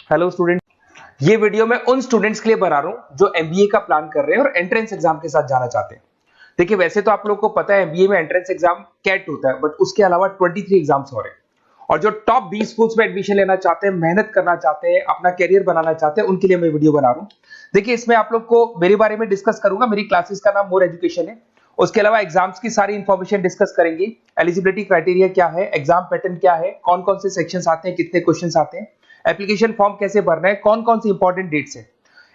Hello student, ये video मैं उन स्टूडेंट्स के लिए बना रहा हूं जो एमबीए का प्लान कर रहे हैं और एंट्रेंस एग्जाम के साथ जाना चाहते हैं। देखिए, वैसे तो आप लोग को पता है एमबीए में एंट्रेंस एग्जाम कैट होता है, बट उसके अलावा 23 एग्जाम्स हो रहे हैं। और जो टॉप 20 स्कूल्स में एडमिशन लेना चाहते हैं, मेहनत करना चाहते हैं, अपना कैरियर बनाना चाहते हैं, उनके लिए मैं वीडियो बना रहा हूँ। देखिए, इसमें आप लोग को मेरे बारे में डिस्कस करूंगा। मेरी क्लासेस का नाम मोर एजुकेशन है। उसके अलावा एग्जाम्स की सारी इंफॉर्मेशन डिस्कस करेंगे। एलिजिबिलिटी क्राइटेरिया क्या है, एग्जाम पैटर्न क्या है, कौन कौन से सेक्शंस आते हैं, कितने क्वेश्चंस आते हैं, एप्लीकेशन फॉर्म कैसे भरना है, कौन कौन सी इंपॉर्टेंट डेट्स है,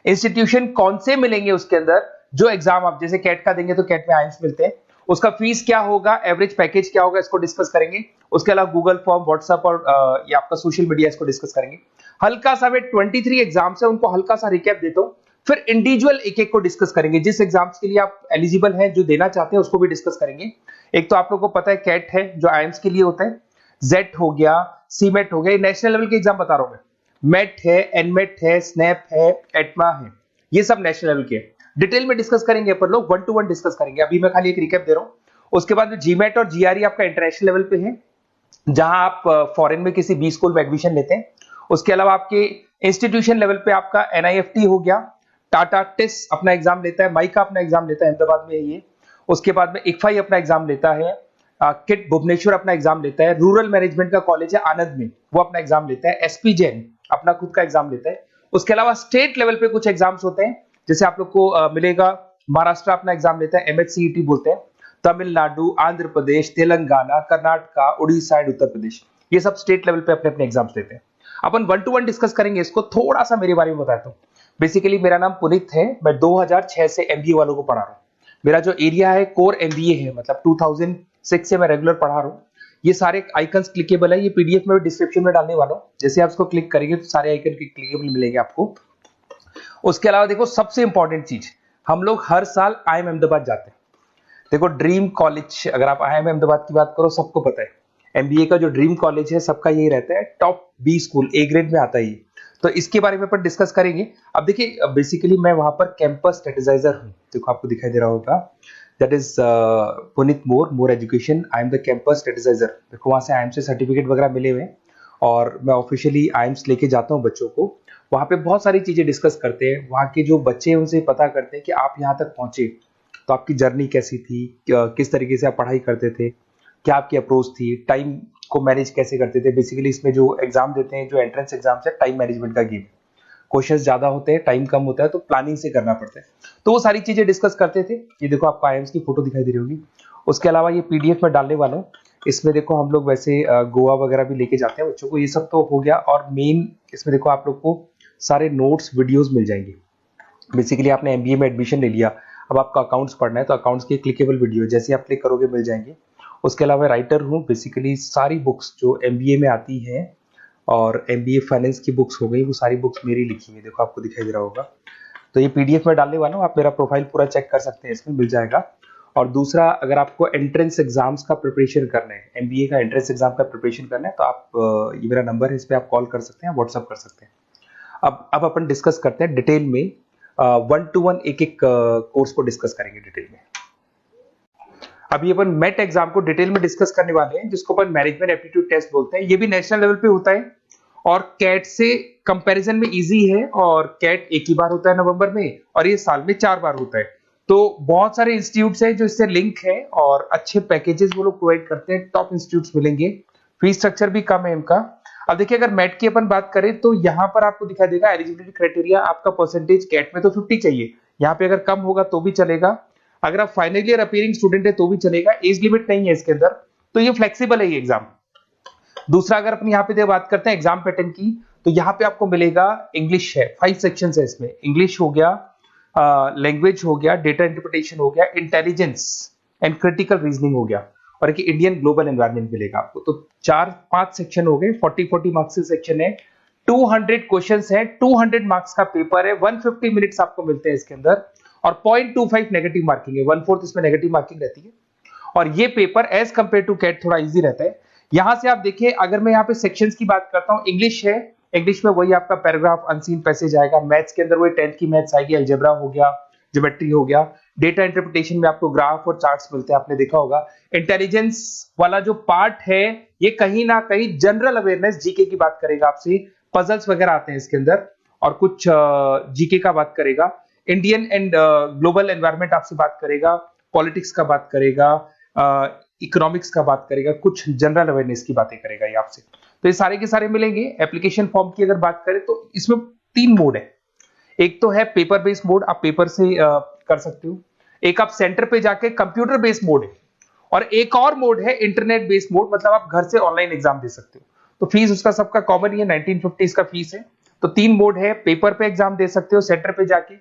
इंस्टीट्यूशन कौन से मिलेंगे उसके अंदर। जो एग्जाम आप जैसे कैट का देंगे तो कैट में आइम्स मिलते हैं, उसका फीस क्या होगा, एवरेज पैकेज क्या होगा, इसको डिस्कस करेंगे। उसके अलावा गूगल फॉर्म, व्हाट्सएप और ये आपका सोशल मीडिया, इसको डिस्कस करेंगे। हल्का सा वे 23 एग्जाम्स है, उनको हल्का सा रिकैप देता हूं, फिर इंडिविजुअल एक एक को डिस्कस करेंगे। जिस एग्जाम्स के लिए आप एलिजिबल हैं, जो देना चाहते हैं, उसको भी डिस्कस करेंगे। एक तो आप लोग को पता है कैट है जो आइम्स के लिए होता है, जेट हो गया, सीमेट हो गया, नेशनल लेवल के एग्जाम बता रहा हूं मैं। मेट है, एनमेट है, स्नैप है, एटमा है, ये सब नेशनल लेवल के। डिटेल में डिस्कस करेंगे अपन लोग, 1 to 1 डिस्कस करेंगे। अभी मैं खाली एक रिकैप दे रहा हूं। उसके बाद जीमेट और जीआरई आपका इंटरनेशनल लेवल पे है, जहां आप फॉरेन में किसी बी स्कूल में एडमिशन लेते हैं। उसके अलावा आपके इंस्टीट्यूशन लेवल पे आपका एनआईएफटी हो गया, टाटा टिस अपना एग्जाम लेता है, माइका अपना एग्जाम लेता है, अहमदाबाद में है ये। उसके बाद में इक्फाई अपना एग्जाम लेता है, किट भुवनेश्वर अपना एग्जाम लेता है, रूरल मैनेजमेंट का कॉलेज है आनंद में, वो अपना एग्जाम लेता है, एसपी जैन अपना खुद का एग्जाम लेता है। उसके अलावा स्टेट लेवल पे कुछ एग्जाम्स होते हैं, जैसे आप लोग को मिलेगा महाराष्ट्र अपना एग्जाम लेता है, एमएचसीईटी बोलते हैं। तमिलनाडु, आंध्र प्रदेश, तेलंगाना, कर्नाटका, उड़ीसा एंड उत्तर प्रदेश, ये सब स्टेट लेवल पे अपने अपने एग्जाम्स लेते हैं। अपन 1 to 1 डिस्कस करेंगे इसको। थोड़ा सा मेरे बारे में बताता हूँ। बेसिकली मेरा नाम पुनीत है, मैं 2006 से एमबीए वालों को पढ़ा रहा हूँ। मेरा जो एरिया है कोर एमबीए है, मतलब 2006 से मैं रेगुलर पढ़ा रहा हूँ। ये सारे आइकन्स क्लिकेबल है, ये पीडीएफ में डिस्क्रिप्शन में डालने वाला हूँ। जैसे आप इसको क्लिक करेंगे तो सारे आइकन क्लिकेबल मिलेंगे आपको। उसके अलावा देखो, सबसे इंपॉर्टेंट चीज, हम लोग हर साल आईएम अहमदाबाद जाते हैं। देखो, ड्रीम कॉलेज, अगर आप आईएम अहमदाबाद की बात करो, सबको पता है एमबीए का जो ड्रीम कॉलेज है सबका यही रहता है, top B school, A grade में आता है ये। तो इसके बारे में अपन डिस्कस करेंगे। अब देखिए, बेसिकली मैं वहां पर कैंपस स्ट्रेटेजाइजर हूँ। देखो, आपको दिखाई दे रहा होगा, that is Puneet more education, I am the campus strategizer. देखो, वहां से आईएम से सर्टिफिकेट वगैरह मिले हुए हैं और मैं ऑफिशियली आईएम्स लेके जाता हूँ बच्चों को। वहां पे बहुत सारी चीजें डिस्कस करते हैं, वहां के जो बच्चे हैं उनसे पता करते हैं कि आप यहाँ तक पहुंचे तो आपकी जर्नी कैसी थी, किस तरीके से आप पढ़ाई करते थे, क्या आपकी अप्रोच थी, टाइम को मैनेज कैसे करते थे। बेसिकली इसमें जो एग्जाम देते हैं, जो एंट्रेंस एग्जाम्स है, टाइम मैनेजमेंट का गेम। क्वेश्चंस ज्यादा होते हैं, टाइम कम होता है, तो प्लानिंग से करना पड़ता है। तो वो सारी चीजें डिस्कस करते थे। ये देखो, आपको आईएम्स की फोटो दिखाई दे रही होगी। उसके अलावा ये पीडीएफ में डालने वाला हूँ। इसमें देखो, हम लोग वैसे गोवा वगैरह भी लेके जाते हैं बच्चों को। ये सब तो हो गया। और मेन इसमें देखो, आप लोग को सारे नोट्स, वीडियोस मिल जाएंगे। बेसिकली आपने एमबीए में एडमिशन ले लिया, अब आपका अकाउंट्स पढ़ना है, तो अकाउंट्स की क्लिकेबल वीडियो जैसे आप क्लिक करोगे मिल जाएंगे। उसके अलावा राइटर हूँ, बेसिकली सारी बुक्स जो एमबीए में आती हैं और एमबीए फाइनेंस की बुक्स हो गई, वो सारी बुक्स मेरी लिखी है। देखो, आपको दिखाई दे रहा होगा। तो ये पीडीएफ में डालने वाला हूँ, आप मेरा प्रोफाइल पूरा चेक कर सकते हैं, इसमें मिल जाएगा। और दूसरा, अगर आपको एंट्रेंस एग्जाम्स का प्रिपरेशन करना है, एमबीए का एंट्रेंस एग्जाम का प्रिपरेशन करना है, तो आप ये मेरा नंबर है, इस पर आप कॉल कर सकते हैं, व्हाट्सअप कर सकते हैं। अब अपन डिस्कस करते हैं डिटेल में, 1 to 1 एक एक कोर्स को डिस्कस करेंगे डिटेल में। अभी अपन मेट एग्जाम को डिटेल में डिस्कस करने वाले हैं, जिसको अपन मैनेजमेंट एप्टीट्यूड टेस्ट बोलते हैं। ये भी नेशनल लेवल पे होता है और कैट से कंपैरिजन में इजी है। और कैट एक ही बार होता है नवंबर में, और ये साल में 4 बार होता है। तो बहुत सारे इंस्टीट्यूट्स हैं जो इससे लिंक है और अच्छे पैकेजेस वो लोग प्रोवाइड करते हैं, टॉप इंस्टीट्यूट्स मिलेंगे। फीस स्ट्रक्चर भी कम है इनका। अब देखिए, अगर मैट की अपन बात करें तो यहाँ पर आपको दिखाई देगा एलिजिबिलिटी क्राइटेरिया, आपका परसेंटेज कैट में तो 50 चाहिए, यहाँ पे अगर कम होगा तो भी चलेगा। अगर आप फाइनल ईयर अपीयरिंग स्टूडेंट है तो भी चलेगा, एज लिमिट नहीं है इसके अंदर, तो ये फ्लेक्सिबल है ये एग्जाम। दूसरा, अगर अपन यहाँ पे बात करते हैं एग्जाम पैटर्न की, तो यहाँ पे आपको मिलेगा इंग्लिश है, 5 सेक्शंस है इसमें। इंग्लिश हो गया, लैंग्वेज हो गया, डेटा इंटरप्रिटेशन हो गया, इंटेलिजेंस एंड क्रिटिकल रीजनिंग हो गया, और एक इंडियन ग्लोबल एनवायरनमेंट मिलेगा आपको। तो 4-5 सेक्शन हो गए, 40-40 मार्क्स के सेक्शन है, 200 क्वेश्चंस है, 200 मार्क्स का पेपर है, 150 मिनट्स आपको मिलते हैं इसके अंदर, और 0.25 नेगेटिव मार्किंग है, 1/4 इसमें नेगेटिव मार्किंग रहती है। और ये paper as compare to CAT थोड़ा इजी रहता है। यहां से आप देखिए, अगर मैं यहाँ पे सेक्शंस की बात करता हूँ, इंग्लिश है, इंग्लिश में वही आपका पैराग्राफ, अनसीन पैसेज आएगा। मैथ्स के अंदर वही 10th की मैथ्स आएगी, अलजेब्रा हो गया, ज्योमेट्री हो गया। डेटा इंटरप्रिटेशन में आपको ग्राफ और चार्ट्स मिलते हैं, आपने देखा होगा। इंटेलिजेंस वाला जो पार्ट है, ये कहीं ना कहीं जनरल अवेयरनेस, जीके की बात करेगा आपसे, पजल्स वगैरह आते हैं इसके अंदर, और कुछ जीके का बात करेगा, इंडियन एंड ग्लोबल एनवायरनमेंट आपसे बात करेगा, पॉलिटिक्स का बात करेगा, इकोनॉमिक्स का बात करेगा, कुछ जनरल अवेयरनेस की बातें करेगा ये आपसे। तो ये सारे के सारे मिलेंगे। एप्लीकेशन फॉर्म की अगर बात करें तो इसमें 3 मोड है। एक तो है पेपर बेस्ड मोड, आप पेपर से कर सकते हो। एक आप सेंटर पे जाके कंप्यूटर बेस्ड मोड है, और एक और मोड है इंटरनेट बेस्ड मोड, मतलब आप घर से ऑनलाइन एग्जाम दे सकते हो। तो फीस उसका सबका कॉमन ही है, 1950 का फीस है। तो 3 मोड है, पेपर पे एग्जाम दे सकते हो सेंटर पे जाके,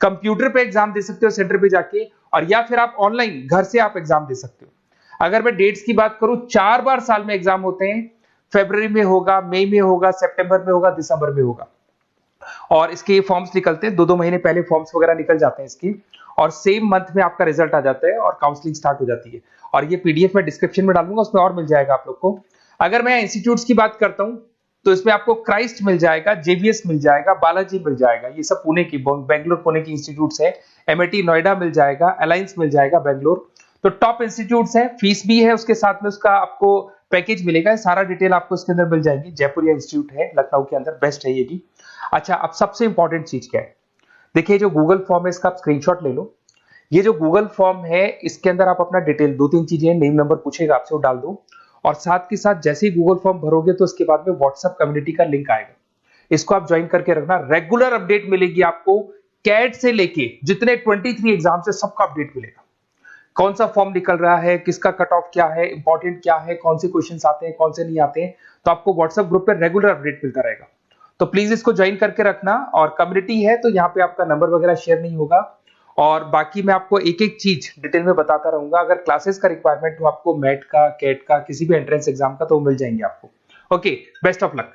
कंप्यूटर पे एग्जाम दे सकते हो सेंटर पे जाके, और या फिर आप ऑनलाइन घर से आप एग्जाम दे सकते हो। अगर मैं डेट्स की बात करूं, 4 बार साल में एग्जाम होते हैं। फरवरी में होगा, मई में होगा, सितंबर में होगा, दिसंबर में होगा। और इसके फॉर्म्स निकलते हैं 2-2 महीने पहले, फॉर्म्स वगैरह निकल जाते हैं इसकी, और सेम मंथ में आपका रिजल्ट आ जाता है और काउंसलिंग स्टार्ट हो जाती है। और ये पीडीएफ मैं डिस्क्रिप्शन में डालूंगा, उसमें और मिल जाएगा आप लोग को। अगर मैं इंस्टीट्यूट्स की बात करता हूं तो इसमें आपको क्राइस्ट मिल जाएगा, जेवीएस मिल जाएगा, बालाजी मिल जाएगा, ये सब पुणे की, बेंगलोर पुणे की इंस्टीट्यूट्स है। एमआईटी नोएडा मिल जाएगा, अलायंस मिल जाएगा बेंगलोर। तो टॉप इंस्टीट्यूट्स है, फीस भी है उसके साथ में, उसका आपको पैकेज मिलेगा, सारा डिटेल आपको इसके अंदर मिल जाएगी। जयपुर इंस्टीट्यूट है लखनऊ के अंदर, बेस्ट है ये भी। अच्छा, अब सबसे इंपॉर्टेंट चीज क्या है, देखिए जो गूगल फॉर्म है इसका आप स्क्रीनशॉट ले लो। ये जो गूगल फॉर्म है इसके अंदर आप अपना डिटेल, 2-3 चीजें, नेम नंबर पूछेगा आपसे, वो डाल दो। और साथ के साथ जैसे ही गूगल फॉर्म भरोगे तो उसके बाद में व्हाट्सएप कम्युनिटी का लिंक आएगा, इसको आप ज्वाइन करके रखना। रेगुलर अपडेट मिलेगी आपको, कैट से लेके जितने 23 एग्जाम से सबका अपडेट मिलेगा। कौन सा फॉर्म निकल रहा है, किसका कट ऑफ क्या है, इंपॉर्टेंट क्या है, कौन से क्वेश्चंस आते हैं, कौन से नहीं आते हैं, तो आपको व्हाट्सएप ग्रुप पे रेगुलर अपडेट मिलता रहेगा। तो प्लीज इसको ज्वाइन करके रखना। और कम्युनिटी है तो यहाँ पे आपका नंबर वगैरह शेयर नहीं होगा, और बाकी मैं आपको एक एक चीज डिटेल में बताता रहूंगा। अगर क्लासेस का रिक्वायरमेंट हो आपको, मैट का, कैट का, किसी भी एंट्रेंस एग्जाम का, तो मिल जाएंगे आपको। Okay, best of luck.